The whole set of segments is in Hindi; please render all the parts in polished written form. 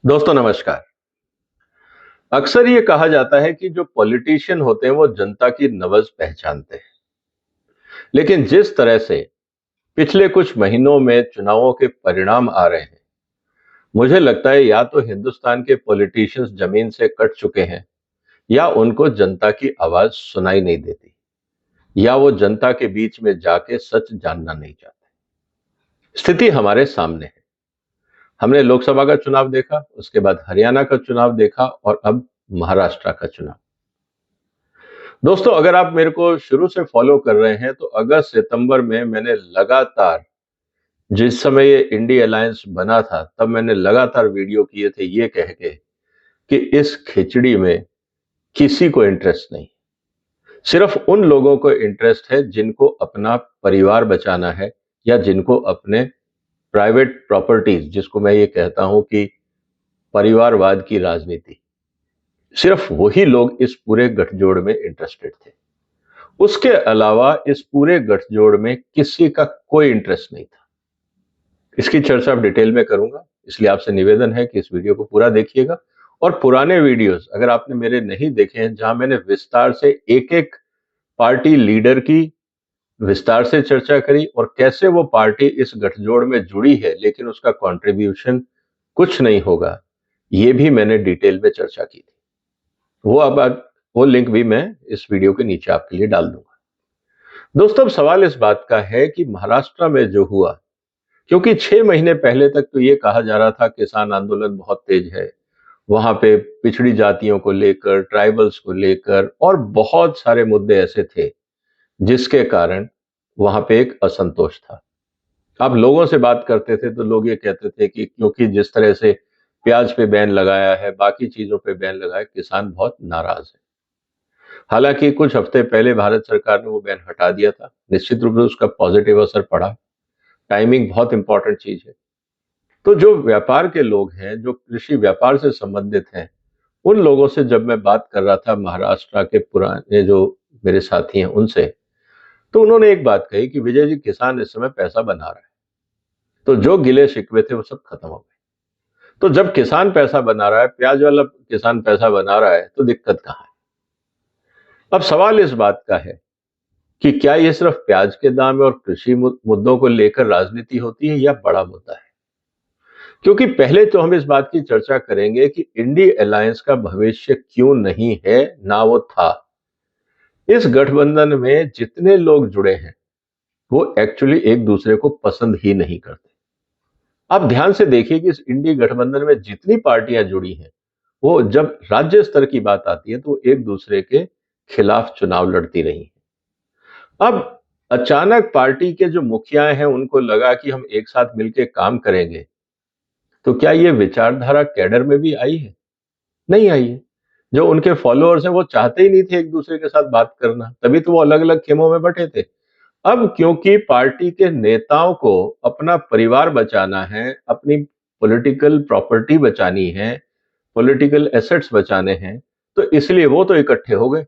दोस्तों नमस्कार। अक्सर ये कहा जाता है कि जो पॉलिटिशियन होते हैं वो जनता की नब्ज पहचानते हैं। लेकिन जिस तरह से पिछले कुछ महीनों में चुनावों के परिणाम आ रहे हैं, मुझे लगता है या तो हिंदुस्तान के पॉलिटिशियंस जमीन से कट चुके हैं या उनको जनता की आवाज सुनाई नहीं देती, या वो जनता के बीच में जाके सच जानना नहीं चाहते। स्थिति हमारे सामने है। हमने लोकसभा का चुनाव देखा, उसके बाद हरियाणा का चुनाव देखा और अब महाराष्ट्र का चुनाव। दोस्तों, अगर आप मेरे को शुरू से फॉलो कर रहे हैं तो अगस्त सितंबर में मैंने लगातार, जिस समय ये इंडी अलायंस बना था, तब मैंने लगातार वीडियो किए थे ये कह के कि इस खिचड़ी में किसी को इंटरेस्ट नहीं। सिर्फ उन लोगों को इंटरेस्ट है जिनको अपना परिवार बचाना है, या जिनको अपने प्राइवेट प्रॉपर्टीज, जिसको मैं ये कहता हूं कि परिवारवाद की राजनीति, सिर्फ वही लोग इस पूरे गठजोड़ में इंटरेस्टेड थे। उसके अलावा इस पूरे गठजोड़ में किसी का कोई इंटरेस्ट नहीं था। इसकी चर्चा अब डिटेल में करूंगा, इसलिए आपसे निवेदन है कि इस वीडियो को पूरा देखिएगा। और पुराने वीडियोस अगर आपने मेरे नहीं देखे हैं, जहां मैंने विस्तार से एक एक पार्टी लीडर की विस्तार से चर्चा करी और कैसे वो पार्टी इस गठजोड़ में जुड़ी है लेकिन उसका कंट्रीब्यूशन कुछ नहीं होगा, ये भी मैंने डिटेल में चर्चा की थी। वो लिंक भी मैं इस वीडियो के नीचे आपके लिए डाल दूंगा। दोस्तों, अब सवाल इस बात का है कि महाराष्ट्र में जो हुआ, क्योंकि 6 महीने पहले तक तो ये कहा जा रहा था किसान आंदोलन बहुत तेज है, वहां पे पिछड़ी जातियों को लेकर, ट्राइबल्स को लेकर और बहुत सारे मुद्दे ऐसे थे जिसके कारण वहां पे एक असंतोष था। आप लोगों से बात करते थे तो लोग ये कहते थे कि क्योंकि जिस तरह से प्याज पे बैन लगाया है, बाकी चीजों पे बैन लगाया, किसान बहुत नाराज है। हालांकि कुछ हफ्ते पहले भारत सरकार ने वो बैन हटा दिया था। निश्चित रूप से उसका पॉजिटिव असर पड़ा। टाइमिंग बहुत इंपॉर्टेंट चीज है। तो जो व्यापार के लोग हैं, जो कृषि व्यापार से संबंधित हैं, उन लोगों से जब मैं बात कर रहा था, महाराष्ट्र के पुराने जो मेरे साथी हैं उनसे, तो उन्होंने एक बात कही कि विजय जी, किसान इस समय पैसा बना रहा है, तो जो गिले शिकवे थे वो सब खत्म हो गए। तो जब किसान पैसा बना रहा है, प्याज वाला किसान पैसा बना रहा है, तो दिक्कत कहां है? अब सवाल इस बात का है कि क्या ये सिर्फ प्याज के दाम और कृषि मुद्दों को लेकर राजनीति होती है, या बड़ा मुद्दा है? क्योंकि पहले तो हम इस बात की चर्चा करेंगे कि इंडी अलायंस का भविष्य क्यों नहीं है, ना वो था। इस गठबंधन में जितने लोग जुड़े हैं वो एक्चुअली एक दूसरे को पसंद ही नहीं करते। आप ध्यान से देखिए कि इस इंडी गठबंधन में जितनी पार्टियां जुड़ी हैं, वो जब राज्य स्तर की बात आती है तो एक दूसरे के खिलाफ चुनाव लड़ती रही हैं। अब अचानक पार्टी के जो मुखिया हैं उनको लगा कि हम एक साथ मिलकर काम करेंगे, तो क्या ये विचारधारा कैडर में भी आई है? नहीं आई है। जो उनके फॉलोअर्स हैं वो चाहते ही नहीं थे एक दूसरे के साथ बात करना, तभी तो वो अलग अलग खेमों में बटे थे। अब क्योंकि पार्टी के नेताओं को अपना परिवार बचाना है, अपनी पॉलिटिकल प्रॉपर्टी बचानी है, पॉलिटिकल एसेट्स बचाने हैं, तो इसलिए वो तो इकट्ठे हो गए,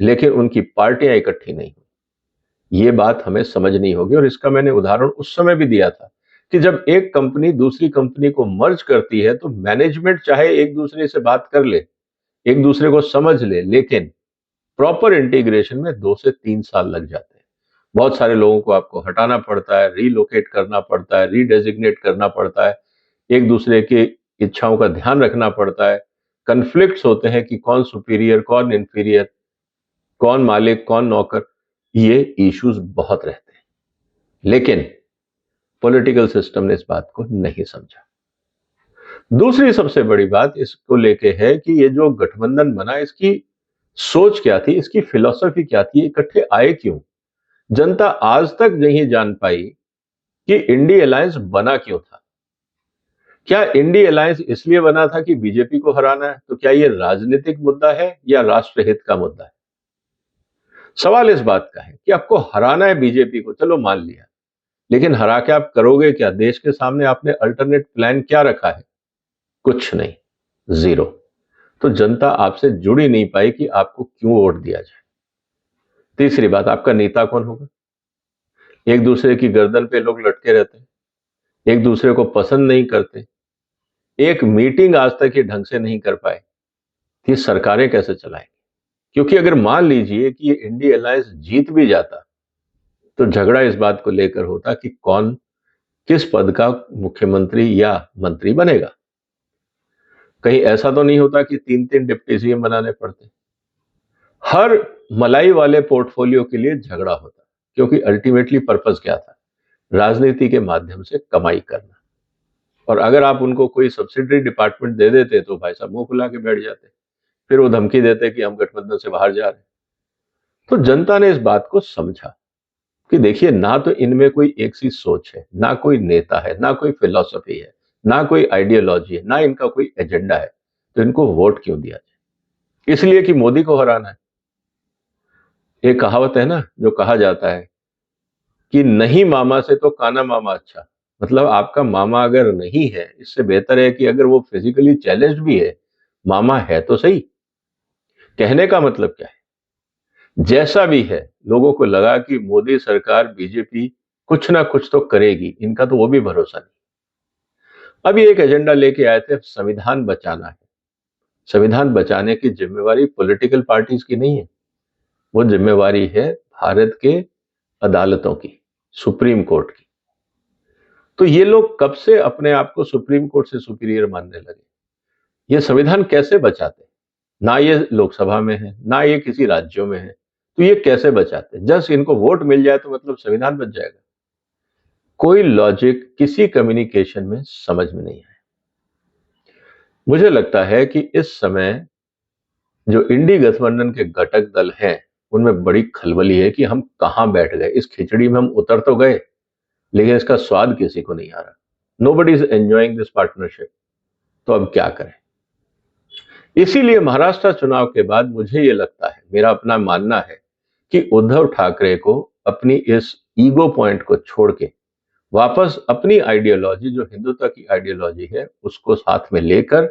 लेकिन उनकी पार्टियां इकट्ठी नहीं हुई। ये बात हमें समझनी होगी, और इसका मैंने उदाहरण उस समय भी दिया था कि जब एक कंपनी दूसरी कंपनी को मर्ज करती है तो मैनेजमेंट चाहे एक दूसरे से बात कर ले, एक दूसरे को समझ ले, लेकिन प्रॉपर इंटीग्रेशन में 2 से 3 साल लग जाते हैं। बहुत सारे लोगों को आपको हटाना पड़ता है, रीलोकेट करना पड़ता है, रीडेजिग्नेट करना पड़ता है, एक दूसरे की इच्छाओं का ध्यान रखना पड़ता है। कन्फ्लिक्ट्स होते हैं कि कौन सुपीरियर, कौन इंफीरियर, कौन मालिक, कौन नौकर, ये इश्यूज बहुत रहते हैं। लेकिन पॉलिटिकल सिस्टम ने इस बात को नहीं समझा। दूसरी सबसे बड़ी बात इसको लेके है कि ये जो गठबंधन बना, इसकी सोच क्या थी, इसकी फिलॉसफी क्या थी, इकट्ठे आए क्यों? जनता आज तक नहीं जान पाई कि इंडी अलायंस बना क्यों था। क्या इंडी अलायंस इसलिए बना था कि बीजेपी को हराना है? तो क्या ये राजनीतिक मुद्दा है या राष्ट्रहित का मुद्दा है? सवाल इस बात का है कि आपको हराना है बीजेपी को, चलो मान लिया, लेकिन हरा के आप करोगे क्या? देश के सामने आपने अल्टरनेट प्लान क्या रखा है? कुछ नहीं, जीरो। तो जनता आपसे जुड़ ही नहीं पाई कि आपको क्यों वोट दिया जाए। तीसरी बात, आपका नेता कौन होगा? एक दूसरे की गर्दन पे लोग लटके रहते हैं, एक दूसरे को पसंद नहीं करते, एक मीटिंग आज तक ये ढंग से नहीं कर पाए, ये सरकारें कैसे चलाएंगे? क्योंकि अगर मान लीजिए कि ये इंडी अलायंस जीत भी जाता, तो झगड़ा इस बात को लेकर होता कि कौन किस पद का मुख्यमंत्री या मंत्री बनेगा। कहीं ऐसा तो नहीं होता कि 3-3 डिप्टी सीएम बनाने पड़ते। हर मलाई वाले पोर्टफोलियो के लिए झगड़ा होता, क्योंकि अल्टीमेटली पर्पस क्या था? राजनीति के माध्यम से कमाई करना। और अगर आप उनको कोई सब्सिडरी डिपार्टमेंट दे देते तो भाई साहब मुंह फुला के बैठ जाते, फिर वो धमकी देते कि हम गठबंधन से बाहर जा रहे हैं। तो जनता ने इस बात को समझा कि देखिए, ना तो इनमें कोई एक सी सोच है, ना कोई नेता है, ना कोई फिलॉसफी है, ना कोई आइडियोलॉजी है, ना इनका कोई एजेंडा है, तो इनको वोट क्यों दिया जाए? इसलिए कि मोदी को हराना है। एक कहावत है ना, जो कहा जाता है कि नहीं मामा से तो काना मामा अच्छा। मतलब आपका मामा अगर नहीं है, इससे बेहतर है कि अगर वो फिजिकली चैलेंज्ड भी है, मामा है तो सही। कहने का मतलब क्या है? जैसा भी है, लोगों को लगा कि मोदी सरकार, बीजेपी कुछ ना कुछ तो करेगी, इनका तो वो भी भरोसा नहीं। अब ये एक एजेंडा लेके आए थे, संविधान बचाना है। संविधान बचाने की जिम्मेवारी पॉलिटिकल पार्टीज की नहीं है, वो जिम्मेवारी है भारत के अदालतों की, सुप्रीम कोर्ट की। तो ये लोग कब से अपने आप को सुप्रीम कोर्ट से सुपीरियर मानने लगे? ये संविधान कैसे बचाते? ना ये लोकसभा में है, ना ये किसी राज्यों में है, तो ये कैसे बचाते? जस्ट इनको वोट मिल जाए तो मतलब संविधान बच जाएगा? कोई लॉजिक किसी कम्युनिकेशन में समझ में नहीं आया। मुझे लगता है कि इस समय जो इंडी गठबंधन के घटक दल हैं, उनमें बड़ी खलबली है कि हम कहां बैठ गए। इस खिचड़ी में हम उतर तो गए, लेकिन इसका स्वाद किसी को नहीं आ रहा। Nobody is enjoying this partnership. तो अब क्या करें? इसीलिए महाराष्ट्र चुनाव के बाद मुझे ये लगता है, मेरा अपना मानना है कि उद्धव ठाकरे को अपनी इस ईगो पॉइंट को छोड़ के वापस अपनी आइडियोलॉजी, जो हिंदुत्व की आइडियोलॉजी है, उसको साथ में लेकर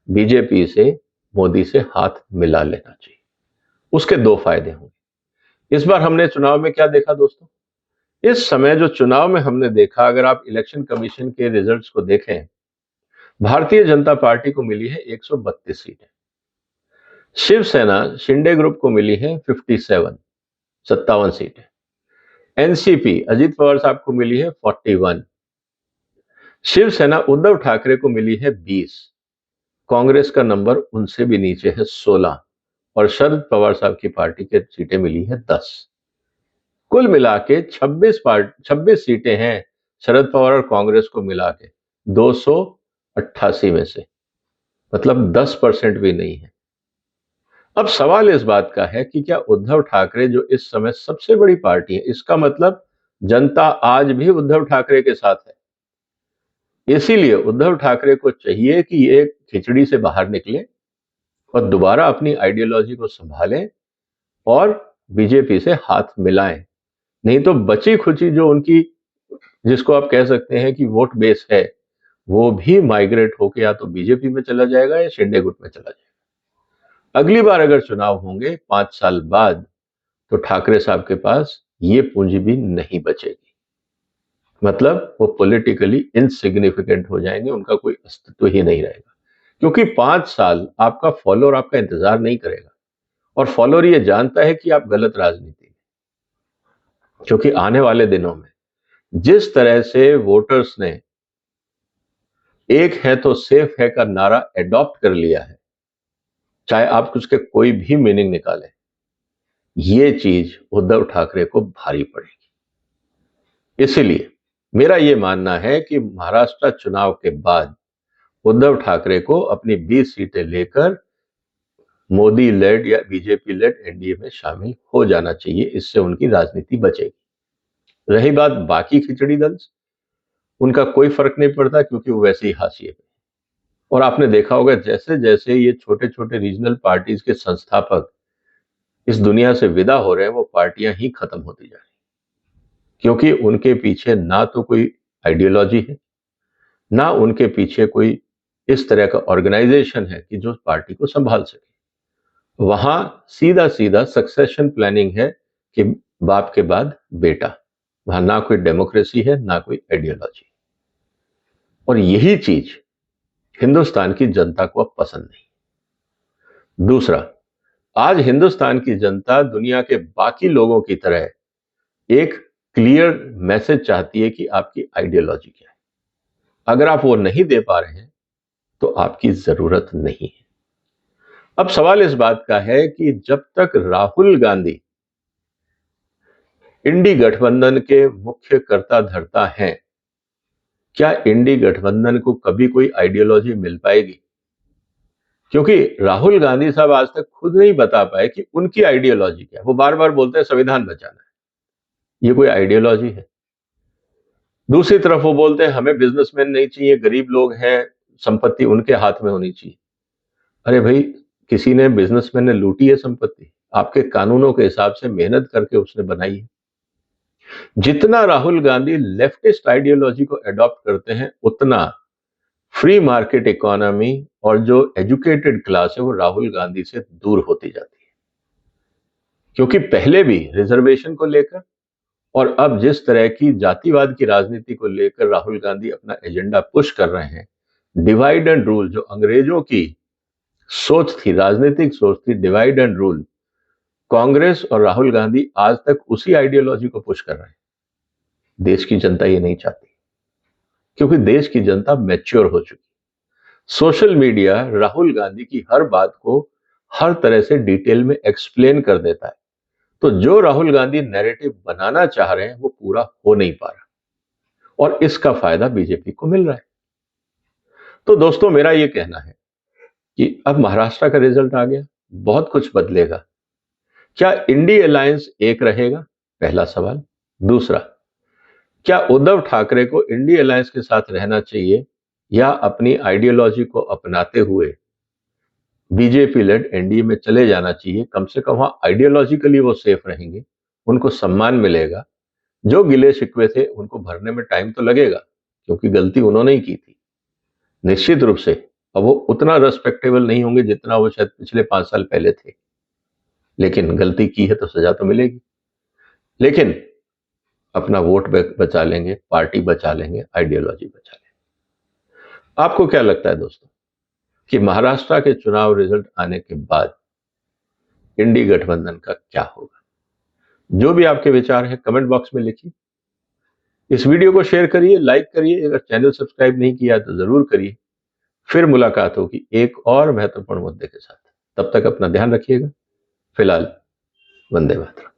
बीजेपी से, मोदी से हाथ मिला लेना चाहिए। उसके दो फायदे होंगे। इस बार हमने चुनाव में क्या देखा दोस्तों? इस समय जो चुनाव में हमने देखा, अगर आप इलेक्शन कमीशन के रिजल्ट्स को देखें, भारतीय जनता पार्टी को मिली है 132 सीटें। शिवसेना, शिंदे ग्रुप को मिली है 57 सीटें। एनसीपी, अजीत पवार साहब को मिली है 41। शिवसेना उद्धव ठाकरे को मिली है 20। कांग्रेस का नंबर उनसे भी नीचे है 16। और शरद पवार साहब की पार्टी के सीटें मिली है 10। कुल मिला के 26 सीटें हैं शरद पवार और कांग्रेस को मिला के 288 में से, मतलब 10% भी नहीं है। अब सवाल इस बात का है कि क्या उद्धव ठाकरे, जो इस समय सबसे बड़ी पार्टी है, इसका मतलब जनता आज भी उद्धव ठाकरे के साथ है। इसीलिए उद्धव ठाकरे को चाहिए कि ये खिचड़ी से बाहर निकले और दोबारा अपनी आइडियोलॉजी को संभालें और बीजेपी से हाथ मिलाएं। नहीं तो बची खुची जो उनकी, जिसको आप कह सकते हैं कि वोट बेस है, वो भी माइग्रेट होकर या तो बीजेपी में चला जाएगा या शिंदे गुट में चला जाएगा। अगली बार अगर चुनाव होंगे 5 साल बाद, तो ठाकरे साहब के पास ये पूंजी भी नहीं बचेगी। मतलब वो पॉलिटिकली इनसिग्निफिकेंट हो जाएंगे, उनका कोई अस्तित्व ही नहीं रहेगा। क्योंकि 5 साल आपका फॉलोअर आपका इंतजार नहीं करेगा, और फॉलोअर ये जानता है कि आप गलत राजनीति में। क्योंकि आने वाले दिनों में जिस तरह से वोटर्स ने एक है तो सेफ है का नारा एडॉप्ट कर लिया है, चाहे आप उसके कोई भी मीनिंग निकालें, ये चीज उद्धव ठाकरे को भारी पड़ेगी। इसीलिए मेरा ये मानना है कि महाराष्ट्र चुनाव के बाद उद्धव ठाकरे को अपनी 20 सीटें लेकर मोदी लेड या बीजेपी लेड एनडीए में शामिल हो जाना चाहिए। इससे उनकी राजनीति बचेगी। रही बात बाकी खिचड़ी दल, उनका कोई फर्क नहीं पड़ता, क्योंकि वो वैसे ही हाशिए पे। और आपने देखा होगा, जैसे जैसे ये छोटे छोटे रीजनल पार्टीज के संस्थापक इस दुनिया से विदा हो रहे हैं, वो पार्टियां ही खत्म होती जा रही, क्योंकि उनके पीछे ना तो कोई आइडियोलॉजी है, ना उनके पीछे कोई इस तरह का ऑर्गेनाइजेशन है कि जो पार्टी को संभाल सके। वहां सीधा सीधा सक्सेशन प्लानिंग है कि बाप के बाद बेटा। वहां ना कोई डेमोक्रेसी है, ना कोई आइडियोलॉजी। और यही चीज हिंदुस्तान की जनता को अब पसंद नहीं। दूसरा, आज हिंदुस्तान की जनता दुनिया के बाकी लोगों की तरह एक क्लियर मैसेज चाहती है कि आपकी आइडियोलॉजी क्या है। अगर आप वो नहीं दे पा रहे हैं तो आपकी जरूरत नहीं है। अब सवाल इस बात का है कि जब तक राहुल गांधी इंडी गठबंधन के मुख्य कर्ता धर्ता हैं, क्या इंडी गठबंधन को कभी कोई आइडियोलॉजी मिल पाएगी? क्योंकि राहुल गांधी साहब आज तक खुद नहीं बता पाए कि उनकी आइडियोलॉजी क्या है। वो बार बार बोलते हैं संविधान बचाना है, ये कोई आइडियोलॉजी है? दूसरी तरफ वो बोलते हैं हमें बिजनेसमैन नहीं चाहिए, गरीब लोग हैं, संपत्ति उनके हाथ में होनी चाहिए। अरे भाई, किसी ने, बिजनेसमैन ने लूटी है संपत्ति? आपके कानूनों के हिसाब से मेहनत करके उसने बनाई है। जितना राहुल गांधी लेफ्टिस्ट आइडियोलॉजी को अडॉप्ट करते हैं, उतना फ्री मार्केट इकोनॉमी और जो एजुकेटेड क्लास है वो राहुल गांधी से दूर होती जाती है। क्योंकि पहले भी रिजर्वेशन को लेकर और अब जिस तरह की जातिवाद की राजनीति को लेकर राहुल गांधी अपना एजेंडा पुश कर रहे हैं, डिवाइड एंड रूल, जो अंग्रेजों की सोच थी, राजनीतिक सोच थी, डिवाइड एंड रूल, कांग्रेस और राहुल गांधी आज तक उसी आइडियोलॉजी को पुश कर रहे हैं। देश की जनता ये नहीं चाहती, क्योंकि देश की जनता मैच्योर हो चुकी। सोशल मीडिया राहुल गांधी की हर बात को हर तरह से डिटेल में एक्सप्लेन कर देता है, तो जो राहुल गांधी नैरेटिव बनाना चाह रहे हैं वो पूरा हो नहीं पा रहा, और इसका फायदा बीजेपी को मिल रहा है। तो दोस्तों, मेरा ये कहना है कि अब महाराष्ट्र का रिजल्ट आ गया, बहुत कुछ बदलेगा। क्या इंडी अलायंस एक रहेगा? पहला सवाल। दूसरा, क्या उद्धव ठाकरे को इंडी अलायंस के साथ रहना चाहिए या अपनी आइडियोलॉजी को अपनाते हुए बीजेपी लेड एनडीए में चले जाना चाहिए? कम से कम वहां आइडियोलॉजिकली वो सेफ रहेंगे, उनको सम्मान मिलेगा। जो गिले शिकवे थे उनको भरने में टाइम तो लगेगा, क्योंकि गलती उन्होंने ही की थी, निश्चित रूप से। अब वो उतना रेस्पेक्टेबल नहीं होंगे जितना वो शायद पिछले 5 साल पहले थे, लेकिन गलती की है तो सजा तो मिलेगी। लेकिन अपना वोट बचा लेंगे, पार्टी बचा लेंगे, आइडियोलॉजी बचा लेंगे। आपको क्या लगता है दोस्तों कि महाराष्ट्र के चुनाव रिजल्ट आने के बाद इंडी गठबंधन का क्या होगा? जो भी आपके विचार है कमेंट बॉक्स में लिखिए। इस वीडियो को शेयर करिए, लाइक करिए। अगर चैनल सब्सक्राइब नहीं किया तो जरूर करिए। फिर मुलाकात होगी एक और महत्वपूर्ण मुद्दे के साथ। तब तक अपना ध्यान रखिएगा। फिलहाल वंदे मातरम।